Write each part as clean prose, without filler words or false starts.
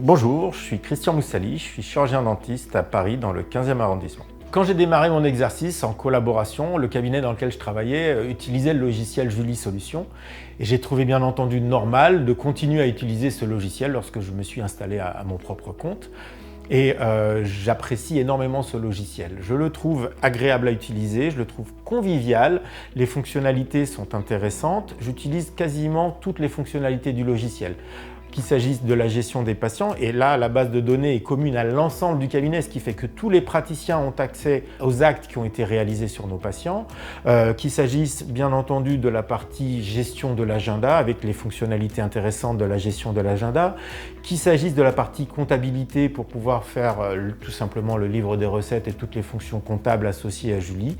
Bonjour, je suis Christian Moussali, je suis chirurgien dentiste à Paris dans le 15e arrondissement. Quand j'ai démarré mon exercice en collaboration, le cabinet dans lequel je travaillais utilisait le logiciel Julie Solutions et j'ai trouvé bien entendu normal de continuer à utiliser ce logiciel lorsque je me suis installé à mon propre compte. Et j'apprécie énormément ce logiciel. Je le trouve agréable à utiliser, je le trouve convivial, les fonctionnalités sont intéressantes, j'utilise quasiment toutes les fonctionnalités du logiciel. Qu'il s'agisse de la gestion des patients, et là la base de données est commune à l'ensemble du cabinet, ce qui fait que tous les praticiens ont accès aux actes qui ont été réalisés sur nos patients, qu'il s'agisse bien entendu de la partie gestion de l'agenda avec les fonctionnalités intéressantes de la gestion de l'agenda, qu'il s'agisse de la partie comptabilité pour pouvoir faire tout simplement le livre des recettes et toutes les fonctions comptables associées à Julie.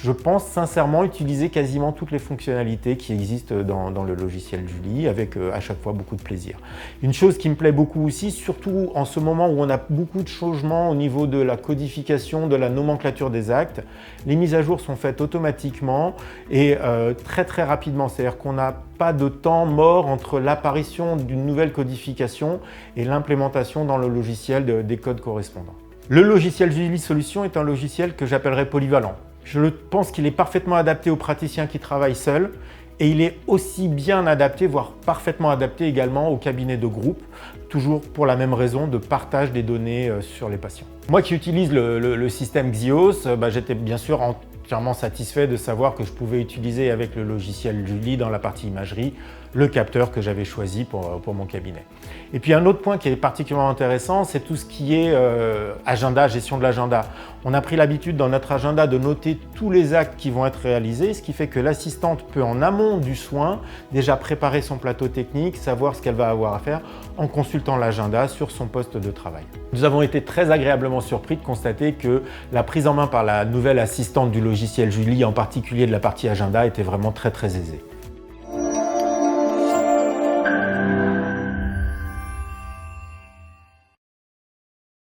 Je pense sincèrement utiliser quasiment toutes les fonctionnalités qui existent dans le logiciel Julie avec à chaque fois beaucoup de plaisir. Une chose qui me plaît beaucoup aussi, surtout en ce moment où on a beaucoup de changements au niveau de la codification, de la nomenclature des actes, les mises à jour sont faites automatiquement et très rapidement. C'est-à-dire qu'on n'a pas de temps mort entre l'apparition d'une nouvelle codification et l'implémentation dans le logiciel des codes correspondants. Le logiciel Julie Solutions est un logiciel que j'appellerais polyvalent. Je pense qu'il est parfaitement adapté aux praticiens qui travaillent seuls et il est aussi bien adapté, voire parfaitement adapté également aux cabinets de groupe, toujours pour la même raison de partage des données sur les patients. Moi qui utilise le système Xios, j'étais bien sûr entièrement satisfait de savoir que je pouvais utiliser avec le logiciel Julie dans la partie imagerie le capteur que j'avais choisi pour mon cabinet. Et puis un autre point qui est particulièrement intéressant, c'est tout ce qui est agenda, gestion de l'agenda. On a pris l'habitude dans notre agenda de noter tous les actes qui vont être réalisés, ce qui fait que l'assistante peut en amont du soin déjà préparer son plateau technique, savoir ce qu'elle va avoir à faire en consultant l'agenda sur son poste de travail. Nous avons été très agréablement surpris de constater que la prise en main par la nouvelle assistante du logiciel Julie, en particulier de la partie agenda, était vraiment très aisée.